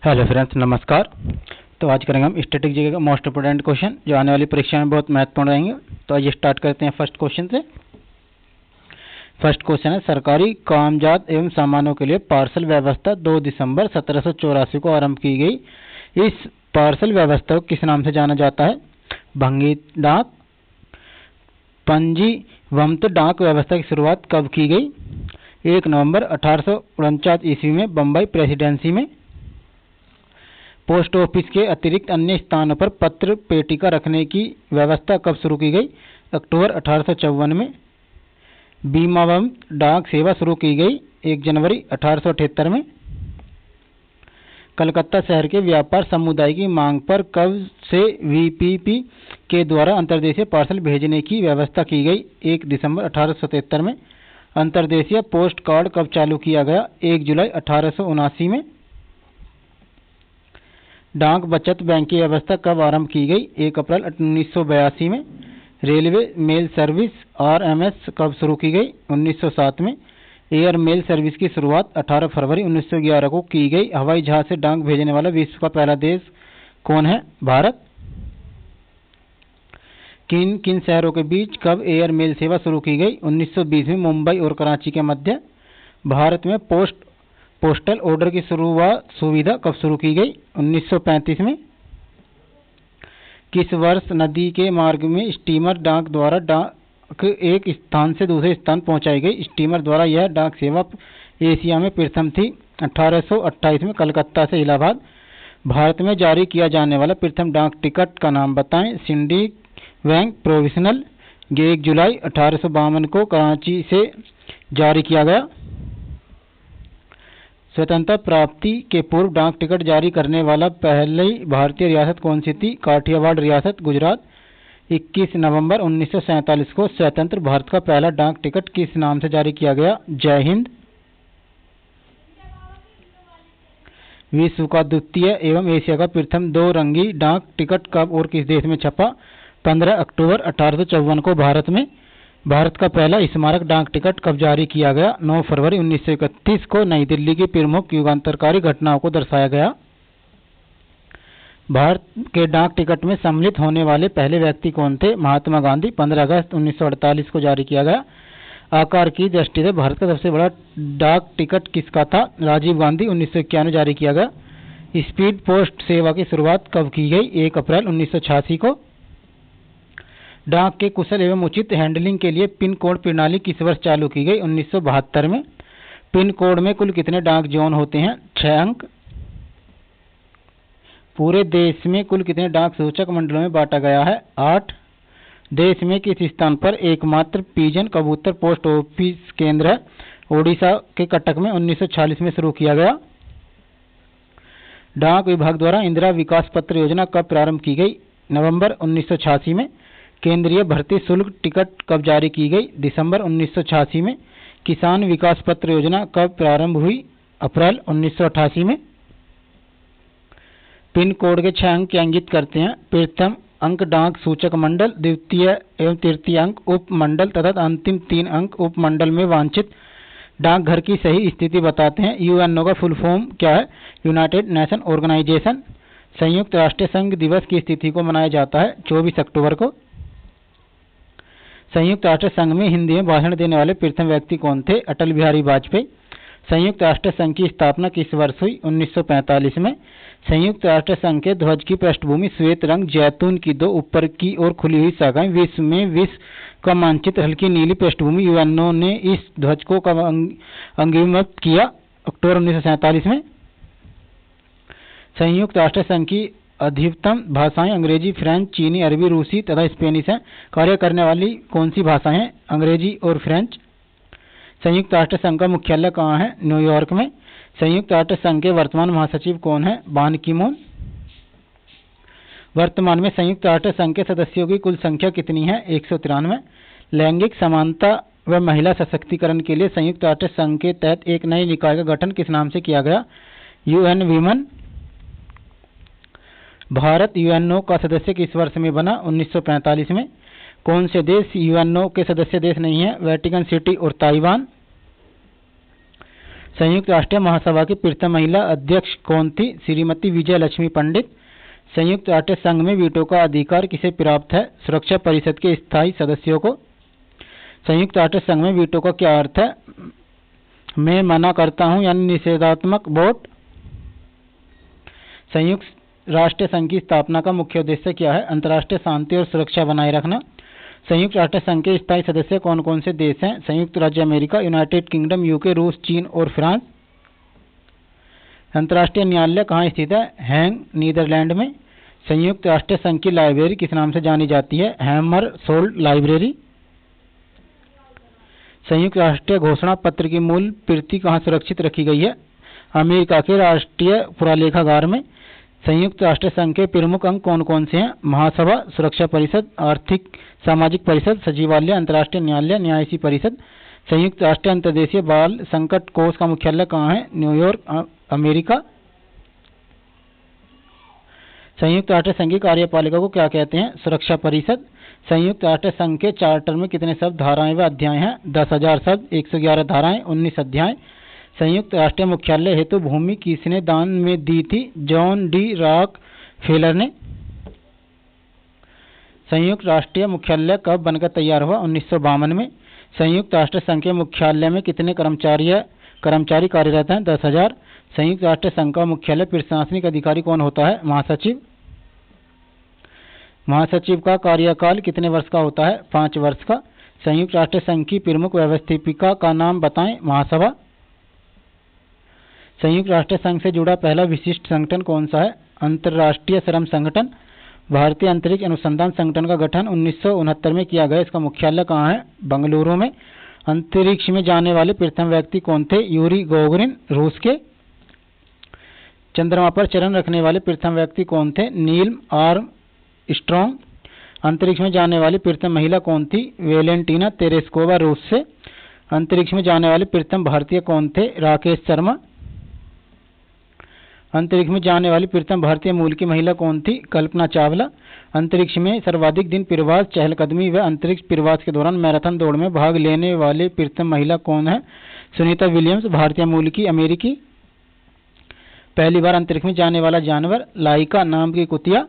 Hello friends, नमस्कार। तो आज करेंगे हम स्टैटिक जीके का मोस्ट इंपोर्टेंट क्वेश्चन जो आने वाली परीक्षा में बहुत महत्वपूर्ण रहेंगे। तो आइए स्टार्ट करते हैं फर्स्ट क्वेश्चन से। फर्स्ट क्वेश्चन है, सरकारी कामजात एवं सामानों के लिए पार्सल व्यवस्था 2 दिसंबर 1784 को आरंभ की गई। इस पार्सल व्यवस्था को किस नाम से जाना जाता है? भंगी डाक, पंजीवंत डाक व्यवस्था की शुरुआत कब की गई? 1 नवंबर 1849 ईस्वी में बम्बई प्रेसिडेंसी में। पोस्ट ऑफिस के अतिरिक्त अन्य स्थानों पर पत्र पेटिका रखने की व्यवस्था कब शुरू की गई? अक्टूबर 1854 में। बीमावंत डाक सेवा शुरू की गई 1 जनवरी 1878 में। कलकत्ता शहर के व्यापार समुदाय की मांग पर कब से वीपीपी के द्वारा अंतर्देशीय पार्सल भेजने की व्यवस्था की गई? 1 दिसंबर 1877 में। अंतर्देशीय पोस्ट कार्ड कब चालू किया गया? 1 जुलाई 1879 में। डाक बचत बैंक की व्यवस्था कब आरंभ की गई? 1 अप्रैल 1982 में। रेलवे मेल सर्विस आरएमएस कब शुरू की गई? 1907 में। एयर मेल सर्विस की शुरुआत 18 फरवरी 1911 को की गई। हवाई जहाज से डाक भेजने वाला विश्व का पहला देश कौन है? भारत। किन किन शहरों के बीच कब एयर मेल सेवा शुरू की गई? 1920 में मुंबई और कराची के मध्य। भारत में पोस्टल ऑर्डर की सुविधा कब शुरू की गई? 1935 में। किस वर्ष नदी के मार्ग में स्टीमर डाक द्वारा डाक एक स्थान से दूसरे स्थान पहुंचाई गई? स्टीमर द्वारा यह डाक सेवा एशिया में प्रथम थी। 1828 में कलकत्ता से इलाहाबाद। भारत में जारी किया जाने वाला प्रथम डाक टिकट का नाम बताएं? सिंडिक बैंक प्रोविजनल। 1 जुलाई 1852 को कराची से जारी किया गया। स्वतंत्रता प्राप्ति के पूर्व डाक टिकट जारी करने वाला पहली भारतीय रियासत कौन सी थी? काठियावाड़ रियासत, गुजरात। 21 नवंबर 1947 को स्वतंत्र भारत का पहला डाक टिकट किस नाम से जारी किया गया? जय हिंद। विश्व का द्वितीय एवं एशिया का प्रथम 2 रंगी डाक टिकट कब और किस देश में छपा? 15 अक्टूबर 1854 को भारत में। भारत का पहला स्मारक डाक टिकट कब जारी किया गया? 9 फरवरी 1931 को नई दिल्ली की प्रमुख युगांतरकारी घटनाओं को दर्शाया गया। भारत के डाक टिकट में सम्मिलित होने वाले पहले व्यक्ति कौन थे? महात्मा गांधी। 15 अगस्त 1948 को जारी किया गया। आकार की दृष्टि से भारत का सबसे बड़ा डाक टिकट किसका था? राजीव गांधी। 1991 जारी किया गया। स्पीड पोस्ट सेवा की शुरुआत कब की गई? 1 अप्रैल 1986 को। डाक के कुशल एवं उचित हैंडलिंग के लिए पिन कोड प्रणाली किस वर्ष चालू की गई? 1972 में। पिन कोड में कुल कितने डाक जोन होते हैं? 6 अंक। पूरे देश में कुल कितने डाक सूचक मंडलों में बांटा गया है? 8। देश में किस स्थान पर एकमात्र पिजन कबूतर पोस्ट ऑफिस केंद्र है? ओडिशा के कटक में। 1946 में शुरू किया गया। डाक विभाग द्वारा इंदिरा विकास पत्र योजना कब प्रारंभ की गई? नवंबर 1986 में। केंद्रीय भर्ती शुल्क टिकट कब जारी की गई? दिसंबर 1986 में। किसान विकास पत्र योजना कब प्रारंभ हुई? अप्रैल 1988 में। पिन कोड के 6 अंक क्या इंगित करते हैं? प्रथम अंक डाक सूचक मंडल, द्वितीय एवं तृतीय अंक उप मंडल तथा अंतिम 3 अंक उप मंडल में वांछित डाकघर की सही स्थिति बताते हैं। यूएनओ का फुल फॉर्म क्या है? United Nation Organization. संयुक्त राष्ट्र संघ दिवस की तिथि को मनाया जाता है 24 अक्टूबर को। संयुक्त राष्ट्र संघ में हिंदी में भाषण देने वाले प्रथम व्यक्ति कौन थे? अटल बिहारी वाजपेयी। संयुक्त राष्ट्र संघ की स्थापना किस वर्ष हुई? 1945 में। संयुक्त राष्ट्र संघ के ध्वज की पृष्ठभूमि श्वेत रंग, जैतून की 2 ऊपर की ओर खुली हुई शाखाएं। विश्व में विश्व का मानचित्र, हल्की नीली पृष्ठभूमि। यूएनओ ने इस ध्वज को कब अंगीकृत किया? अक्टूबर 1947 में। संयुक्त राष्ट्र संघ की अधिकतम भाषाएं अंग्रेजी, फ्रेंच, चीनी, अरबी, रूसी तथा स्पेनिश हैं। कार्य करने वाली कौन सी भाषाएं हैं? अंग्रेजी और फ्रेंच। संयुक्त राष्ट्र संघ का मुख्यालय कहाँ है? न्यूयॉर्क में। संयुक्त राष्ट्र संघ के वर्तमान महासचिव कौन है? बान की मून। वर्तमान में संयुक्त राष्ट्र संघ के सदस्यों की कुल संख्या कितनी है? 193। लैंगिक समानता व महिला सशक्तिकरण के लिए संयुक्त राष्ट्र संघ के तहत एक नए निकाय का गठन किस नाम से किया गया? UN women. भारत यूएनओ का सदस्य किस वर्ष में बना? 1945 में। कौन से देश यूएनओ के सदस्य देश नहीं है? वेटिकन सिटी और ताइवान। संयुक्त राष्ट्र महासभा की प्रथम महिला अध्यक्ष कौन थी? श्रीमती विजय लक्ष्मी पंडित। संयुक्त राष्ट्र संघ में वीटो का अधिकार किसे प्राप्त है? सुरक्षा परिषद के स्थायी सदस्यों को। संयुक्त राष्ट्र संघ में वीटो का क्या अर्थ है? मैं मना करता हूं यानी निषेधात्मक वोट। संयुक्त राष्ट्र संघ की स्थापना का मुख्य उद्देश्य क्या है? अंतर्राष्ट्रीय शांति और सुरक्षा बनाए रखना। संयुक्त राष्ट्र संघ के स्थायी सदस्य कौन कौन से देश हैं? संयुक्त राज्य अमेरिका, यूनाइटेड किंगडम, यूके, रूस, चीन और फ्रांस। अंतर्राष्ट्रीय न्यायालय कहाँ स्थित है? हैग, नीदरलैंड में। संयुक्त राष्ट्र संघ की लाइब्रेरी किस नाम से जानी जाती है? हैमरशोल्ड लाइब्रेरी। संयुक्त राष्ट्र घोषणा पत्र की मूल प्रति कहाँ सुरक्षित रखी गई है? अमेरिका के राष्ट्रीय पुरालेखागार में। संयुक्त राष्ट्र संघ के प्रमुख अंग कौन कौन से हैं? महासभा, सुरक्षा परिषद, आर्थिक सामाजिक परिषद, सचिवालय, अंतर्राष्ट्रीय न्यायालय, न्यायिक परिषद। संयुक्त राष्ट्र अंतर्देशीय बाल संकट कोष का मुख्यालय कहाँ है? New York, America. संयुक्त राष्ट्र संघ की कार्यपालिका को क्या कहते हैं? सुरक्षा परिषद। संयुक्त राष्ट्र संघ के चार्टर में कितने शब्द, धाराएं व अध्याय हैं? 10,000 शब्द, 111 धाराएं, 19 अध्याय। संयुक्त राष्ट्र मुख्यालय हेतु भूमि किसने दान में दी थी? जॉन डी रॉक फेलर ने। संयुक्त राष्ट्रीय मुख्यालय कब बनकर तैयार हुआ? 1952 में। संयुक्त राष्ट्र संघ के मुख्यालय में कितने कर्मचारी कार्यरत हैं? 10,000। संयुक्त राष्ट्र संघ का मुख्यालय प्रशासनिक अधिकारी कौन होता है? महासचिव। महासचिव का कार्यकाल कितने वर्ष का होता है? 5 वर्ष का। संयुक्त राष्ट्र संघ की प्रमुख व्यवस्थापिका का नाम बताएं? महासभा। संयुक्त राष्ट्र संघ से जुड़ा पहला विशिष्ट संगठन कौन सा है? अंतर्राष्ट्रीय श्रम संगठन। भारतीय अंतरिक्ष अनुसंधान संगठन का गठन 1969 में किया गया। इसका मुख्यालय कहाँ है? बंगलुरु में। अंतरिक्ष में जाने वाले प्रथम व्यक्ति कौन थे? यूरी गागारिन, रूस के। चंद्रमा पर चरण रखने वाले प्रथम व्यक्ति कौन थे? Neil Armstrong. अंतरिक्ष में जाने वाली प्रथम महिला कौन थी? वेलेंटीना तेरेस्कोवा, रूस से। अंतरिक्ष में जाने वाले प्रथम भारतीय कौन थे? राकेश शर्मा। अंतरिक्ष में जाने वाली प्रथम भारतीय मूल की महिला कौन थी? कल्पना चावला। अंतरिक्ष में सर्वाधिक दिन प्रवास, चहलकदमी व अंतरिक्ष प्रवास के दौरान मैराथन दौड़ में भाग लेने वाले प्रथम महिला कौन है? सुनीता विलियम्स, भारतीय मूल की, अमेरिकी। पहली बार अंतरिक्ष में जाने वाला जानवर? लाइका नाम की कुतिया।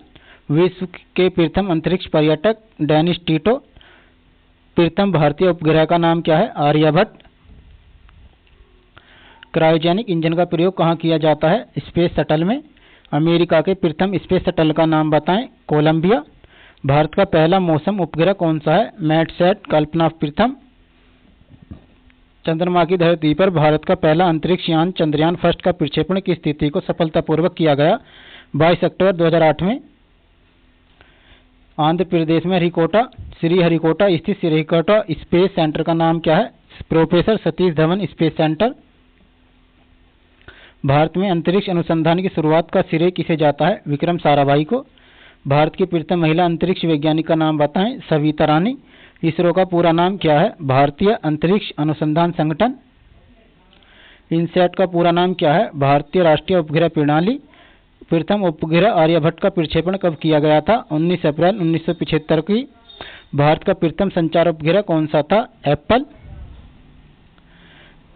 विश्व के प्रथम अंतरिक्ष पर्यटक? Dennis Tito. प्रथम भारतीय उपग्रह का नाम क्या है? आर्यभट्ट। क्रायोजेनिक इंजन का प्रयोग कहाँ किया जाता है? स्पेस शटल में। अमेरिका के प्रथम स्पेस शटल का नाम बताएं? कोलंबिया। भारत का पहला मौसम उपग्रह कौन सा है? मैटसैट, कल्पना प्रथम। चंद्रमा की धरती पर भारत का पहला अंतरिक्ष यान चंद्रयान फर्स्ट का प्रक्षेपण किस तिथि को सफलतापूर्वक किया गया? 22 अक्टूबर 2008 में। आंध्र प्रदेश में श्रीहरिकोटा स्थित श्रीहरिकोटा स्पेस सेंटर का नाम क्या है? Professor Satish Dhawan space centre. Bharat में अंतरिक्ष अनुसंधान की शुरुआत का श्रेय किसे जाता है? विक्रम साराभाई को। भारत की प्रथम महिला अंतरिक्ष वैज्ञानिक का नाम बताएं? सविता रानी। इसरो का पूरा नाम क्या है? भारतीय अंतरिक्ष अनुसंधान संगठन। इनसैट का पूरा नाम क्या है? भारतीय राष्ट्रीय उपग्रह प्रणाली। प्रथम उपग्रह आर्यभट्ट का प्रक्षेपण कब किया गया था? 19 अप्रैल 1975 की। भारत का प्रथम संचार उपग्रह कौन सा था? एप्पल।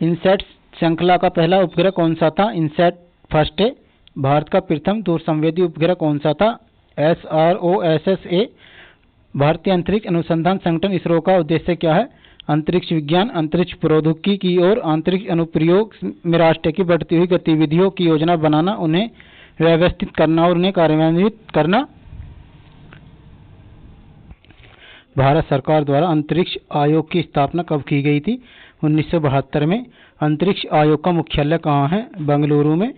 इनसैट श्रृंखला का पहला उपग्रह कौन सा था? इनसैट फर्स्ट है। भारत का प्रथम दूरसंवेदी उपग्रह कौन सा था? SROSS-A। भारतीय अंतरिक्ष अनुसंधान संगठन इसरो का उद्देश्य क्या है? अंतरिक्ष विज्ञान, अंतरिक्ष प्रौद्योगिकी की और अंतरिक्ष अनुप्रयोग में राष्ट्र की बढ़ती हुई गतिविधियों की योजना बनाना, उन्हें व्यवस्थित करना और उन्हें कार्यान्वित करना। भारत सरकार द्वारा अंतरिक्ष आयोग की स्थापना कब की गई थी? 1972 में। अंतरिक्ष आयोग का मुख्यालय कहाँ है? बेंगलुरु में।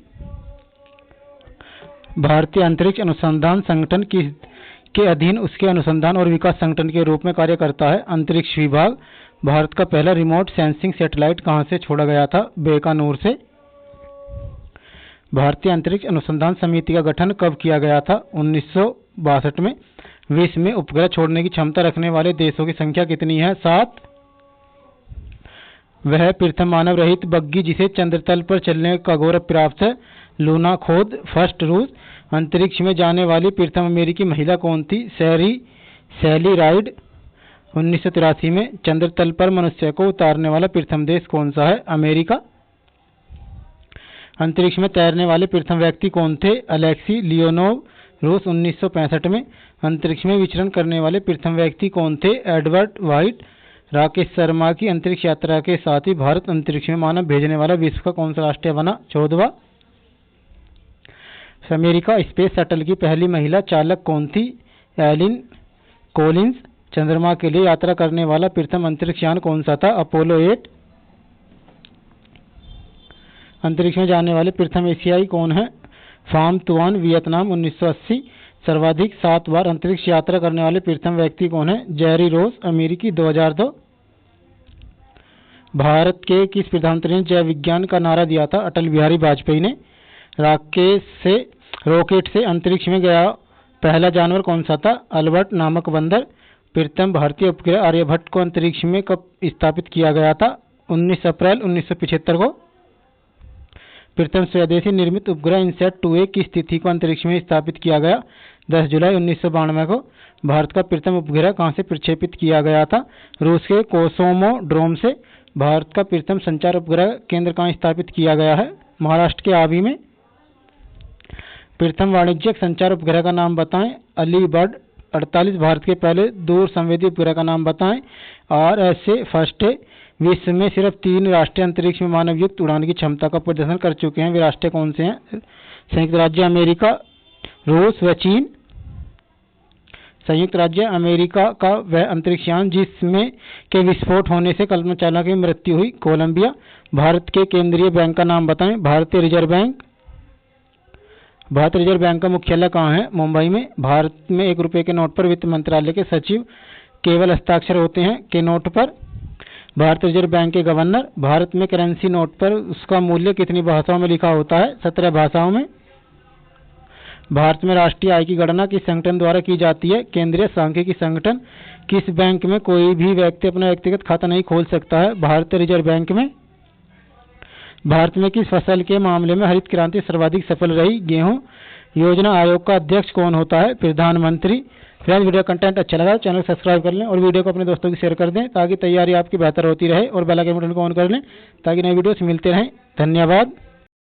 भारतीय अंतरिक्ष अनुसंधान संगठन के अधीन उसके अनुसंधान और विकास संगठन के रूप में कार्य करता है अंतरिक्ष विभाग। भारत का पहला रिमोट सेंसिंग सैटेलाइट कहाँ से छोड़ा गया था? बीकानेर से। भारतीय अंतरिक्ष अनुसंधान समिति का गठन कब किया गया था? 1962 में। विश्व में उपग्रह छोड़ने की क्षमता रखने वाले देशों की संख्या कितनी है? 7। वह प्रथम मानव रहित बग्गी जिसे चंद्रतल पर चलने का गौरव प्राप्त है? लूना खोद, फर्स्ट रूस। अंतरिक्ष में जाने वाली प्रथम अमेरिकी महिला कौन थी? सैली राइड। 1983 में। चंद्रतल पर मनुष्य को उतारने वाला प्रथम देश कौन सा है? अमेरिका। अंतरिक्ष में तैरने वाले प्रथम व्यक्ति कौन थे? अलेक्सी लियोनोव, रूस 1965 में। अंतरिक्ष में विचरण करने वाले प्रथम व्यक्ति कौन थे? Edward white. राकेश शर्मा की अंतरिक्ष यात्रा के साथ ही भारत अंतरिक्ष में मानव भेजने वाला विश्व का कौन सा राष्ट्र बना? 14वां। अमेरिका स्पेस शटल की पहली महिला चालक कौन थी? Eileen Collins. चंद्रमा के लिए यात्रा करने वाला प्रथम अंतरिक्ष यान कौन सा था? अपोलो 8। अंतरिक्ष में जाने वाले प्रथम एशियाई कौन है? Form तुआन, Vietnam 1980। सर्वाधिक 7 बार अंतरिक्ष यात्रा करने वाले प्रथम व्यक्ति कौन है? जेरी रोस, अमेरिकी 2002। भारत के किस प्रधानमंत्री ने जय विज्ञान का नारा दिया था? अटल बिहारी वाजपेयी ने। रॉकेट से अंतरिक्ष में गया पहला जानवर कौन सा था? अल्बर्ट नामक बंदर। प्रथम भारतीय उपग्रह आर्यभट्ट को अंतरिक्ष में कब स्थापित किया गया था? 19 अप्रैल 1975 को। प्रथम स्वदेशी निर्मित उपग्रह इनसैट 2A की स्थिति को अंतरिक्ष में स्थापित किया गया 10 जुलाई 1992 को। भारत का प्रथम उपग्रह कहां से प्रक्षेपित किया गया था? रूस के कोसोमोड्रोम से। भारत का प्रथम संचार उपग्रह केंद्र कहां स्थापित किया गया है? महाराष्ट्र के आबी में। प्रथम वाणिज्यिक संचार उपग्रह का नाम बताएं? अलीबर्ड 48। भारत के पहले दूर संवेदी उपग्रह का नाम बताएं? RSA फर्स्ट है। विश्व में सिर्फ 3 राष्ट्रीय अंतरिक्ष में मानव युक्त उड़ान की क्षमता का प्रदर्शन कर चुके हैं। वे राष्ट्र कौन से हैं? संयुक्त राज्य अमेरिका, रूस व चीन। संयुक्त राज्य अमेरिका का वह अंतरिक्ष यान जिसमें के विस्फोट होने से कल्पना चावला की मृत्यु हुई? कोलंबिया। भारत के केंद्रीय बैंक का नाम बताएं? भारतीय रिजर्व बैंक। भारतीय रिजर्व बैंक का मुख्यालय कहाँ है? मुंबई में। भारत में 1 रुपये के नोट पर वित्त मंत्रालय के सचिव केवल हस्ताक्षर होते हैं के नोट पर? भारतीय रिजर्व बैंक के गवर्नर। भारत में करेंसी नोट पर उसका मूल्य कितनी भाषाओं में लिखा होता है? 17 भाषाओं में। भारत में राष्ट्रीय आय की गणना किस संगठन द्वारा की जाती है? केंद्रीय सांख्यिकी संगठन। किस बैंक में कोई भी व्यक्ति अपना व्यक्तिगत खाता नहीं खोल सकता है? भारतीय रिजर्व बैंक में। भारत में किस फसल के मामले में हरित क्रांति सर्वाधिक सफल रही? गेहूं। योजना आयोग का अध्यक्ष कौन होता है? प्रधानमंत्री। फ्रेंड्स, वीडियो कंटेंट अच्छा लगा तो चैनल सब्सक्राइब कर लें और वीडियो को अपने दोस्तों को शेयर कर दें ताकि तैयारी आपकी बेहतर होती रहे और बेल आइकन बटन को ऑन कर लें ताकि नई वीडियोस मिलते रहें। धन्यवाद।